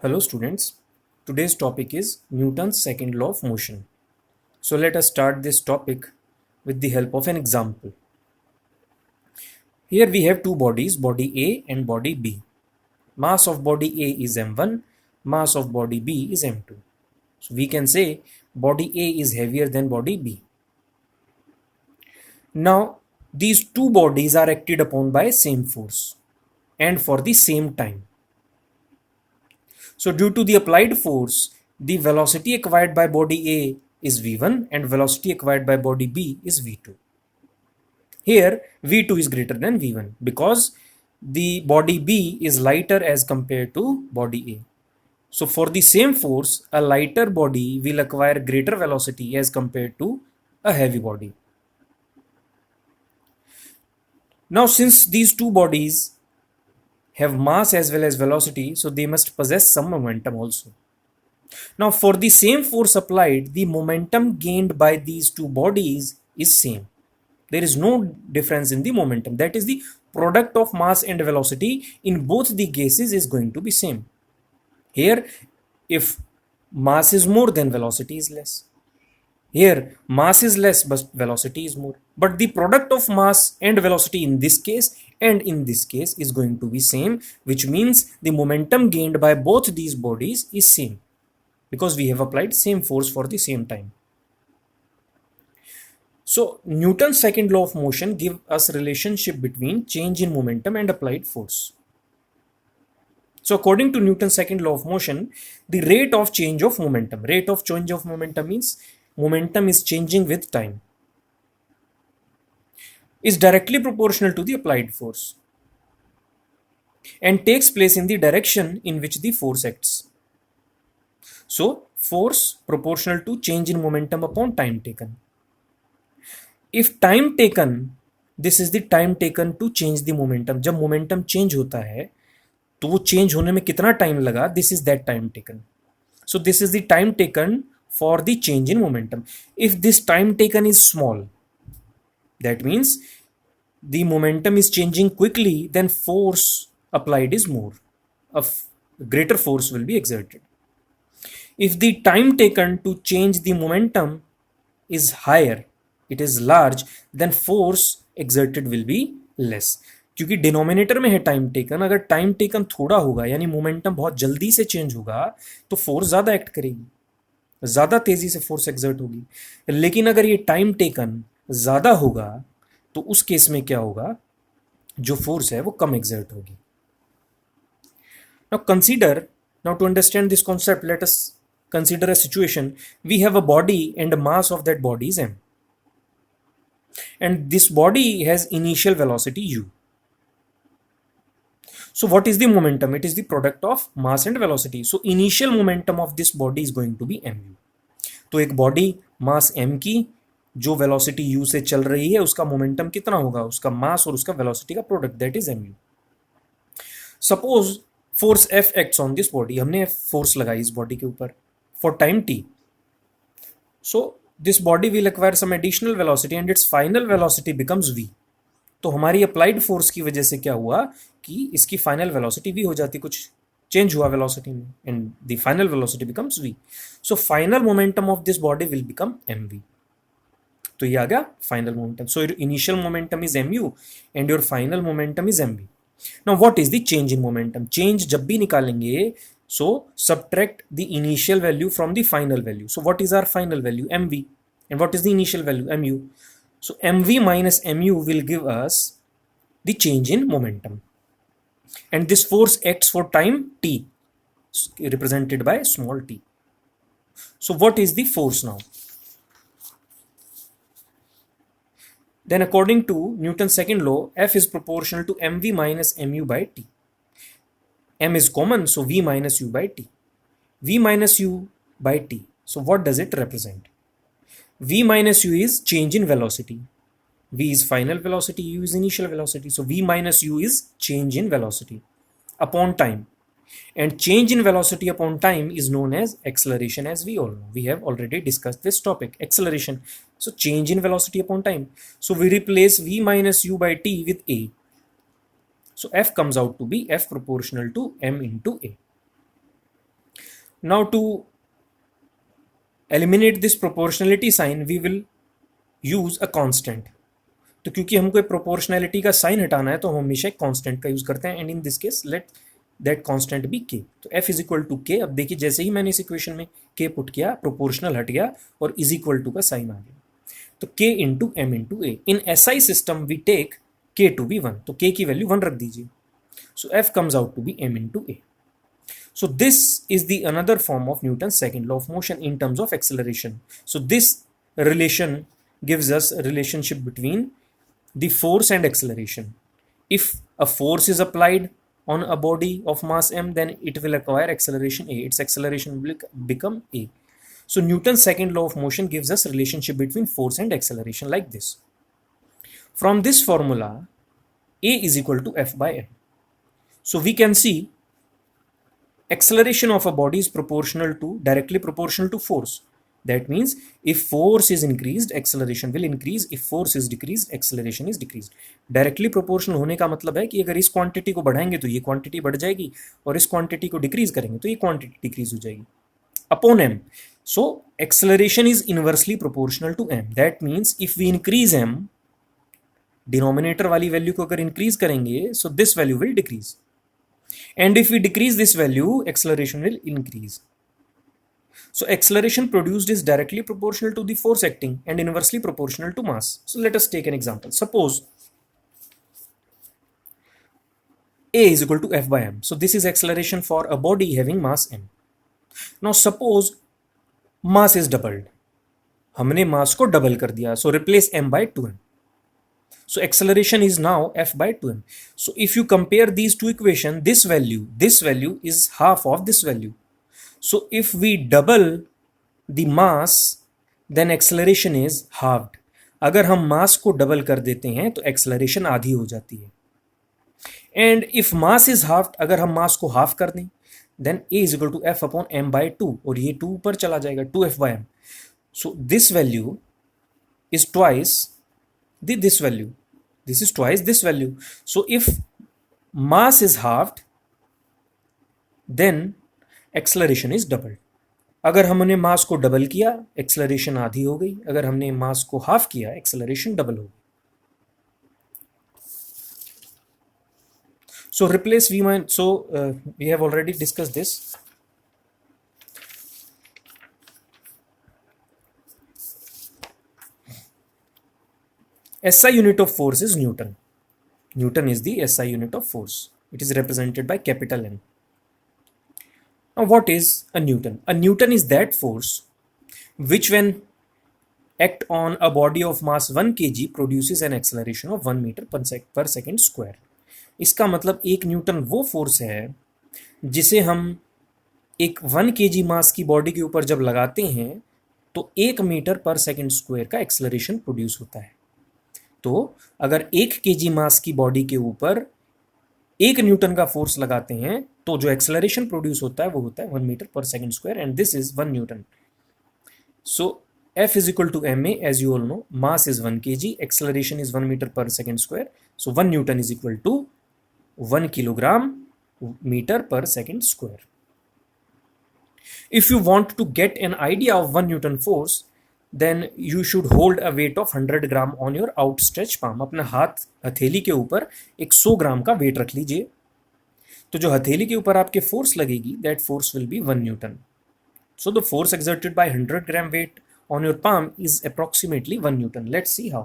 Hello students, today's topic is Newton's second law of motion. So let us start this topic with the help of an example. Here we have two bodies, body A and body B. Mass of body A is m1, mass of body B is m2. So we can say body A is heavier than body B. Now these two bodies are acted upon by same force and for the same time. So due to the applied force, the velocity acquired by body A is v1 and velocity acquired by body B is v2. Here v2 is greater than v1 because the body B is lighter as compared to body A. So for the same force, a lighter body will acquire greater velocity as compared to a heavy body. Now since these two bodies have mass as well as velocity, so they must possess some momentum also. Now for the same force applied, the momentum gained by these two bodies is same. There is no difference in the momentum. That is, the product of mass and velocity in both the cases is going to be same. Here, if mass is more, then velocity is less. Here, mass is less, but velocity is more. But the product of mass and velocity in this case and in this case is going to be same, which means the momentum gained by both these bodies is same, because we have applied same force for the same time. So Newton's second law of motion gives us relationship between change in momentum and applied force. So according to Newton's second law of motion, the rate of change of momentum means momentum is changing with time, is directly proportional to the applied force and takes place in the direction in which the force acts. So force proportional to change in momentum upon time taken. If time taken, this is the time taken to change the momentum. जब momentum change होता है तो वो change होने में कितना time लगा, this is that time taken. So this is the time taken for the change in momentum. If this time taken is small, that means the momentum is changing quickly, then force applied is more. A greater force will be exerted. If the time taken to change the momentum is higher, it is large, then force exerted will be less. क्योंकि denominator में है time taken, अगर time taken थोड़ा होगा यानी momentum बहुत जल्दी से चेंज होगा तो फोर्स ज्यादा एक्ट करेगी, ज्यादा तेजी से फोर्स एक्सर्ट होगी. लेकिन अगर ये टाइम टेकन ज्यादा होगा तो उस केस में क्या होगा, जो फोर्स है वो कम एक्सर्ट होगी. Now to understand this concept, let us consider a situation. We have a body and the mass of that body is m, and this body has initial velocity u. So what is the momentum? It is the product of mass and velocity. So initial momentum of this body is going to be mu. तो एक body mass m की जो velocity u से चल रही है उसका momentum कितना होगा, उसका मास और उसका वेलोसिटी का product, that is mu. Suppose force F acts on this body, हमने फोर्स लगाई इस बॉडी के ऊपर for time t. So this body will acquire some additional velocity and its final velocity becomes v. तो हमारी applied force की वजह से क्या हुआ कि इसकी फाइनल वेलोसिटी v हो जाती, कुछ चेंज हुआ वेलोसिटी में and the final velocity becomes v. So final momentum of this body will become mv. तो ये आ गया final momentum. So your initial momentum is mu and your final momentum is mv. Now what is the change in momentum? Change जब भी निकालेंगे, so subtract the initial value from the final value. So what is our final value? mv. And what is the initial value? mu. So mv minus mu will give us the change in momentum, and this force acts for time t, represented by small t. So what is the force now? Then according to Newton's second law, F is proportional to mv minus mu by t. M is common, so v minus u by t. V minus u by t. So what does it represent? V minus u is change in velocity. V is final velocity, u is initial velocity. So v minus u is change in velocity upon time. And change in velocity upon time is known as acceleration, as we all know. We have already discussed this topic, acceleration. So change in velocity upon time. So we replace v minus u by t with a. So F comes out to be F proportional to m into a. Now to eliminate this proportionality sign we will use a constant. तो क्योंकि हमको proportionality का sign हटाना है तो हम हमेशा एक कांस्टेंट का यूज करते हैं, and in this case let that constant be k. तो f इज इक्वल टू के. अब देखिए जैसे ही मैंने इस इक्वेशन में k पुट किया, प्रोपोर्शनल हट गया और इज इक्वल टू का साइन आ गया. तो k into m into a. In SI system we take k to be 1, तो k की वैल्यू 1 रख दीजिए. So f comes out to be m into ए. So this is the another form of Newton's second law of motion in terms of acceleration. So this relation gives us a relationship between the force and acceleration. If a force is applied on a body of mass m, then it will acquire acceleration a. Its acceleration will become a. So Newton's second law of motion gives us relationship between force and acceleration like this. From this formula, a is equal to f by m. So we can see acceleration of a body is directly proportional to force. That means if force is increased, acceleration will increase. If force is decreased, acceleration is decreased. Directly proportional होने का मतलब है कि अगर इस quantity को बढ़ाएंगे तो ये क्वांटिटी बढ़ जाएगी, और इस क्वांटिटी को डिक्रीज करेंगे तो ये क्वांटिटी डिक्रीज हो जाएगी upon m. So acceleration is inversely proportional to m. That means if we increase m, denominator वाली वैल्यू को अगर इंक्रीज करेंगे, so this value will decrease. And if we decrease this value, acceleration will increase. So acceleration produced is directly proportional to the force acting and inversely proportional to mass. So let us take an example. Suppose A is equal to F by m. So this is acceleration for a body having mass m. Now suppose mass is doubled. हमने mass को double कर दिया. So replace m by 2m. So acceleration is now f by 2m. So if you compare these two equations, this value is half of this value. So if we double the mass, then acceleration is halved. अगर हम mass को double कर देते हैं तो acceleration आधी हो जाती है. And if mass is halved, अगर हम mass को half कर दें, then a is equal to f upon m by 2, और ये 2 ऊपर चला जाएगा, 2f by m. So this value is twice this value. This is twice this value. So if mass is halved, then acceleration is doubled. अगर हमने मास को double किया, acceleration आधी हो गई. अगर हमने मास को हाफ किया, एक्सेलरेशन डबल हो गई. So replace v minus. So we have already discussed this. SI unit of force is Newton. Newton is the SI unit of force. It is represented by capital N. Now what is a Newton? A Newton is that force which when act on a body of mass 1 kg produces an acceleration of 1 meter per second square. इसका मतलब एक Newton वो force है जिसे हम एक 1 kg मास की body के ऊपर जब लगाते हैं तो 1 मीटर पर सेकंड स्क्वायर का एक्सेलरेशन प्रोड्यूस होता है. तो अगर 1 kg मास की बॉडी के ऊपर 1 न्यूटन का फोर्स लगाते हैं तो जो एक्सेलरेशन प्रोड्यूस होता है वो होता है 1 metre per second square, and this is 1 newton. So F is equal to ma, as you all know. Mass is 1 kg, acceleration is 1 meter per second square. So 1 Newton is equal to 1 kilogram meter per second square. If you want to get an idea of 1 Newton force, then you should hold a weight of 100 gram on your outstretched palm. अपना हाथ हथेली के ऊपर एक 100 ग्राम का wait रख लीजिए. तो जो हथेली के ऊपर आपके फोर्स लगेगी, that force will be 1 Newton. So the force exerted by 100 gram weight on your palm is approximately 1 Newton. Let's see how.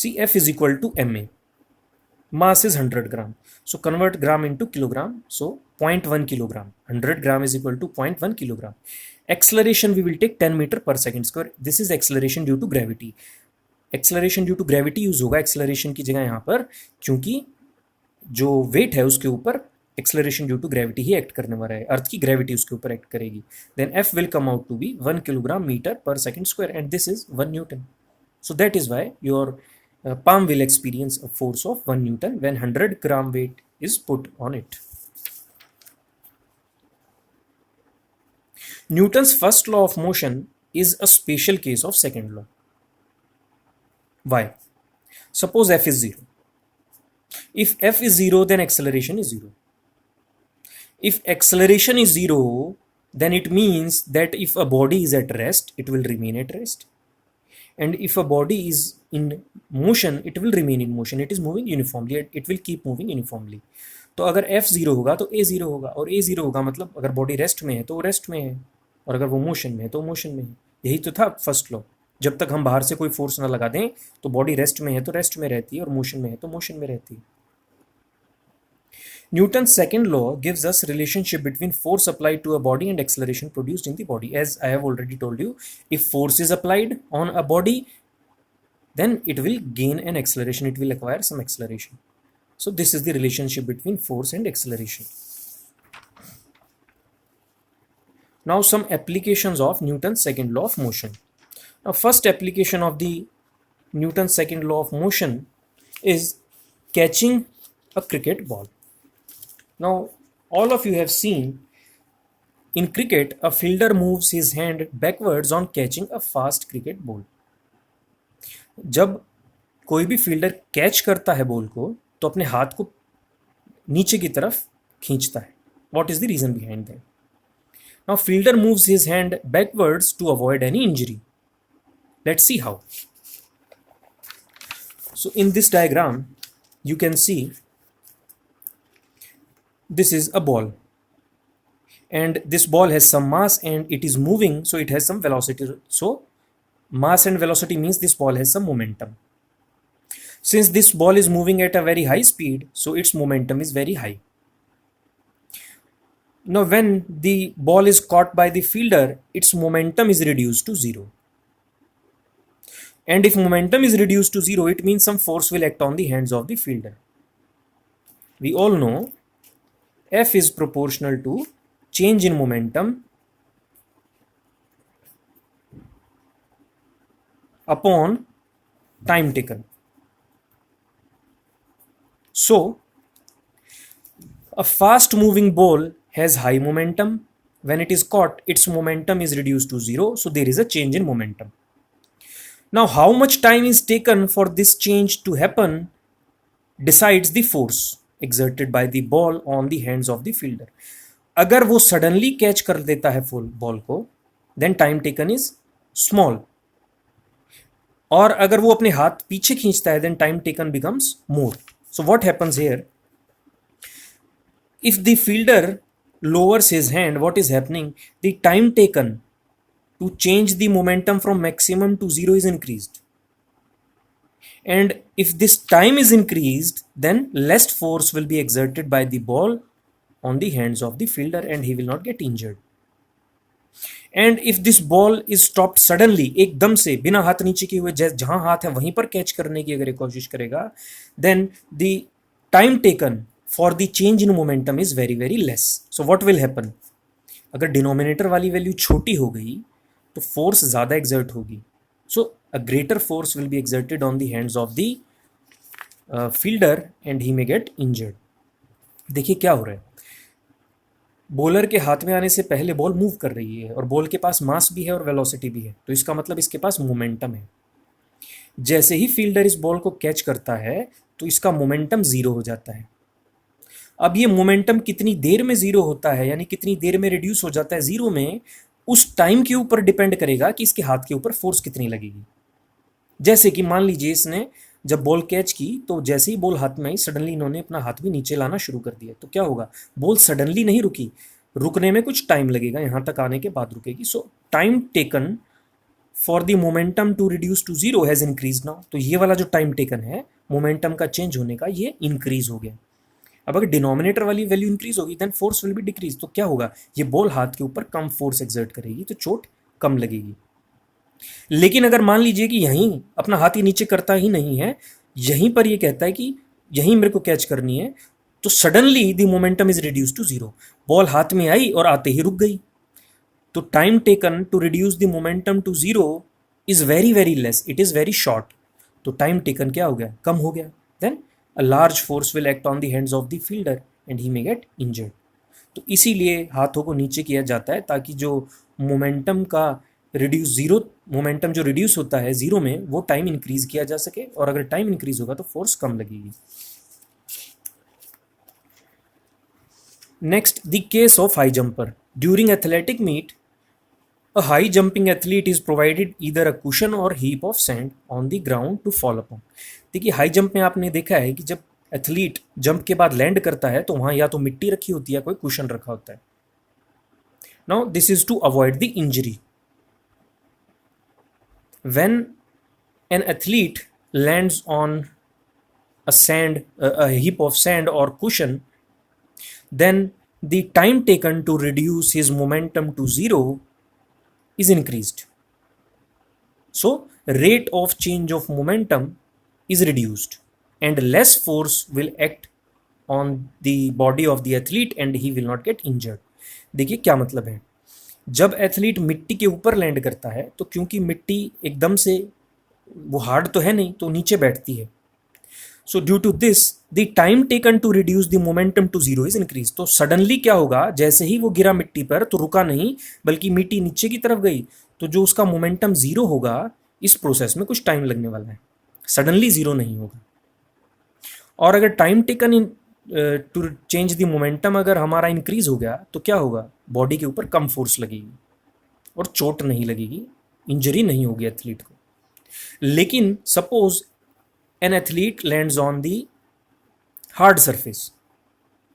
See, F is equal to ma. Mass is 100 gram. So convert gram into kilogram. So 0.1 kilogram. 100 gram is equal to 0.1 kilogram. Acceleration we will take 10 meter per second square. This is acceleration due to gravity. Acceleration due to gravity use होगा acceleration की जगह यहाँ पर, क्योंकि जो weight है उसके ऊपर एक्सेलरेशन ड्यू टू ग्रेविटी ही एक्ट करने वाला है. अर्थ की ग्रेविटी उसके ऊपर एक्ट करेगी. Then F will come out to be 1 kilogram metre per second square, and this is 1 newton. So that is why your palm will experience a force of 1 Newton when 100 gram weight is put on it. Newton's first law of motion is a special case of second law. Why? Suppose F is 0. If F is 0, then acceleration is 0. If acceleration is zero, then it means that if a body is at rest, it will remain at rest, and if a body is in motion, it will remain in motion. It is moving uniformly, it will keep moving uniformly. तो अगर F zero होगा तो A zero होगा, और A zero होगा मतलब अगर body rest में है तो वो रेस्ट में है, और अगर वो मोशन में है तो मोशन में है। यही तो था फर्स्ट लॉ। जब तक हम बाहर से कोई फोर्स ना लगा दें तो बॉडी रेस्ट में है तो रेस्ट में रहती है, और मोशन में है तो मोशन में रहती है। Newton's second law gives us relationship between force applied to a body and acceleration produced in the body. As I have already told you, if force is applied on a body, then it will gain an acceleration, it will acquire some acceleration. So this is the relationship between force and acceleration. Now some applications of Newton's second law of motion. Now first application of the Newton's second law of motion is catching a cricket ball. Now, all of you have seen in cricket, a fielder moves his hand backwards on catching a fast cricket ball. जब कोई भी fielder catch करता है ball को तो अपने हाथ को नीचे की तरफ खींचता है. What is the reason behind that? Now, fielder moves his hand backwards to avoid any injury. Let's see how. So, in this diagram, you can see this is a ball, and this ball has some mass and it is moving, so it has some velocity. So mass and velocity means this ball has some momentum. Since this ball is moving at a very high speed, so its momentum is very high. Now when the ball is caught by the fielder, its momentum is reduced to zero, and if momentum is reduced to zero, it means some force will act on the hands of the fielder. We all know F is proportional to change in momentum upon time taken. So, a fast moving ball has high momentum. When it is caught, its momentum is reduced to zero, so there is a change in momentum. Now, how much time is taken for this change to happen decides the force exerted by the ball on the hands of the fielder. अगर वो suddenly catch कर देता है ball को, then time taken is small. और अगर वो अपने हाथ पीछे खींचता है, then time taken becomes more. So what happens here? If the fielder lowers his hand, what is happening? The time taken to change the momentum from maximum to zero is increased. And if this time is increased, then less force will be exerted by the ball on the hands of the fielder and he will not get injured. And if this ball is stopped suddenly, एकदम से बिना हाथ नीचे किए हुए, जहां हाथ है वहीं पर कैच करने की अगर ये कोशिश करेगा, then the time taken for the change in momentum is very very less. So what will happen? अगर डिनोमिनेटर वाली वैल्यू छोटी हो गई तो फोर्स ज़्यादा एग्जर्ट होगी. So a greater force will be exerted on the hands of the fielder and he may get injured. देखिए क्या हो रहा है. बॉलर के हाथ में आने से पहले बॉल मूव कर रही है और बॉल के पास मास भी है और वेलोसिटी भी है, तो इसका मतलब इसके पास मोमेंटम है. जैसे ही फील्डर इस बॉल को कैच करता है तो इसका मोमेंटम जीरो हो जाता है. अब ये मोमेंटम कितनी देर में जीरो होता है, यानी कितनी देर में रिड्यूस हो जाता है जीरो में, उस टाइम के ऊपर डिपेंड करेगा कि इसके हाथ के ऊपर फोर्स कितनी लगेगी. जैसे कि मान लीजिए इसने जब बॉल कैच की तो जैसे ही बॉल हाथ में आई, सडनली इन्होंने अपना हाथ भी नीचे लाना शुरू कर दिया, तो क्या होगा? बॉल सडनली नहीं रुकी, रुकने में कुछ टाइम लगेगा, यहाँ तक आने के बाद रुकेगी. So time taken for the momentum to reduce to zero has increase now. तो ये वाला जो टाइम टेकन है मोमेंटम का चेंज होने का, ये इंक्रीज हो गया. अब अगर डिनोमिनेटर वाली वैल्यू इंक्रीज होगी then force will be decrease. तो क्या होगा? ये बॉल हाथ के ऊपर कम फोर्स एक्सर्ट करेगी तो चोट कम लगेगी. लेकिन अगर मान लीजिए कि यहीं अपना हाथ ही नीचे करता ही नहीं है, यहीं पर ये कहता है कि यहीं मेरे को कैच करनी है, तो suddenly the momentum is reduce to zero. Ball हाथ में आई और आते ही रुक गई, तो time taken to reduce the momentum to zero is very very less, it is very short. तो टाइम टेकन क्या हो गया? कम हो गया. Then a large force will act on the hands of the fielder and he may get injured. तो इसीलिए हाथों को नीचे किया जाता है ताकि जो मोमेंटम का जीरो मोमेंटम जो रिड्यूस होता है जीरो में, वो टाइम इंक्रीज किया जा सके, और अगर टाइम इंक्रीज होगा तो फोर्स कम लगेगी. Next, the case of high jumper. During athletic meet, a high jumping athlete is provided either a cushion or heap of sand on the ground to fall upon. देखिए high jump में आपने देखा है कि जब athlete jump के बाद land करता है तो वहां या तो मिट्टी रखी होती है, कोई कुशन रखा होता है. Now this is to avoid the injury. When an athlete lands on a heap of sand or cushion, then the time taken to reduce his momentum to zero is increased. So rate of change of momentum is reduced and less force will act on the body of the athlete and he will not get injured. देखिए क्या मतलब है, जब athlete मिट्टी के ऊपर land करता है तो क्योंकि मिट्टी एकदम से वो हार्ड तो है नहीं तो नीचे बैठती है. So due to this the time taken to reduce the momentum to zero is increase. तो सडनली क्या होगा, जैसे ही वो गिरा मिट्टी पर तो रुका नहीं बल्कि मिट्टी नीचे की तरफ गई, तो जो उसका मोमेंटम जीरो होगा इस प्रोसेस में कुछ टाइम लगने वाला है, सडनली जीरो नहीं होगा. और अगर time taken in to change the momentum अगर हमारा इंक्रीज हो गया तो क्या होगा, बॉडी के ऊपर कम फोर्स लगेगी और चोट नहीं लगेगी, इंजरी नहीं होगी एथलीट को. लेकिन suppose an athlete lands on the hard surface,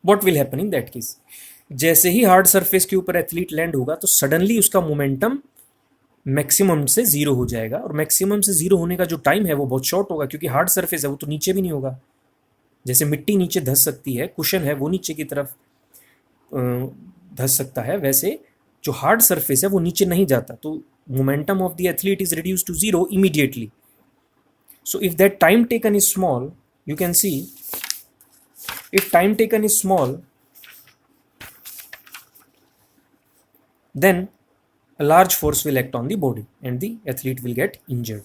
what will happen in that case. जैसे ही हार्ड सरफेस के ऊपर एथलीट लैंड होगा तो सडनली उसका मोमेंटम मैक्सिमम से जीरो हो जाएगा और मैक्सिमम से जीरो होने का जो टाइम है वो बहुत शॉर्ट होगा क्योंकि हार्ड सरफेस है, वो तो नीचे भी नहीं होगा. जैसे मिट्टी नीचे धंस सकती है, कुशन है वो नीचे की तरफ धंस सकता है, वैसे जो हार्ड सरफेस है वो नीचे नहीं जाता, तो momentum of the athlete is reduce to zero immediately. So if that time taken is small, you can see if time taken is small, then a large force will act on the body and the athlete will get injured.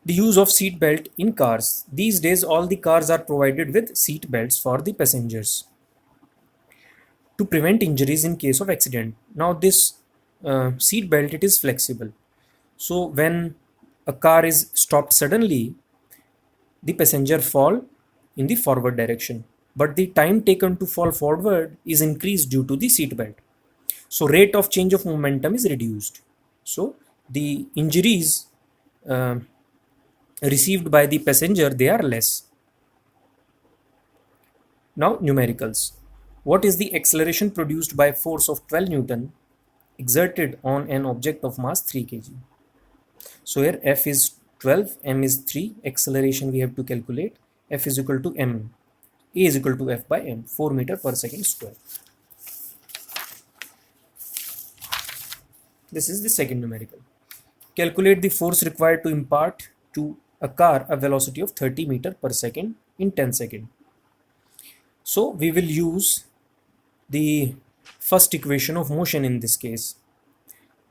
The use of seat belt in cars. These days all the cars are provided with seat belts for the passengers to prevent injuries in case of accident. Now this seat belt, it is flexible. So when a car is stopped suddenly, the passenger fall in the forward direction, but the time taken to fall forward is increased due to the seat belt. So rate of change of momentum is reduced. So the injuries received by the passenger, they are less. Now numericals. What is the acceleration produced by force of 12 Newton exerted on an object of mass 3 kg? So here F is 12, M is 3, acceleration we have to calculate. F is equal to M, A is equal to F by M, 4 meter per second square. This is the second numerical. Calculate the force required to impart to a car a velocity of 30 meter per second in 10 seconds. So we will use the first equation of motion in this case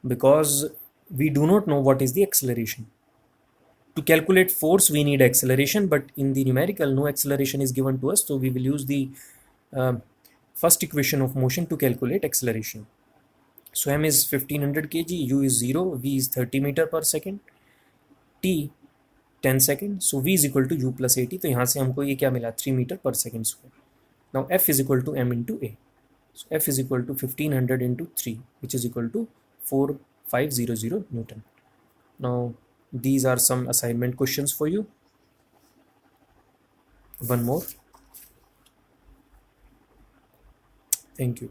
because we do not know what is the acceleration. To calculate force we need acceleration, but in the numerical no acceleration is given to us, so we will use the first equation of motion to calculate acceleration. So m is 1500 kg, u is 0, v is 30 meter per second, t 10 seconds, so v is equal to u plus 80. तो यहाँ से हमको ये क्या मिला, 3 meter per second square. Now f is equal to m into a, so f is equal to 1500 into 3, which is equal to 4500 Newton. Now these are some assignment questions for you. One more. Thank you.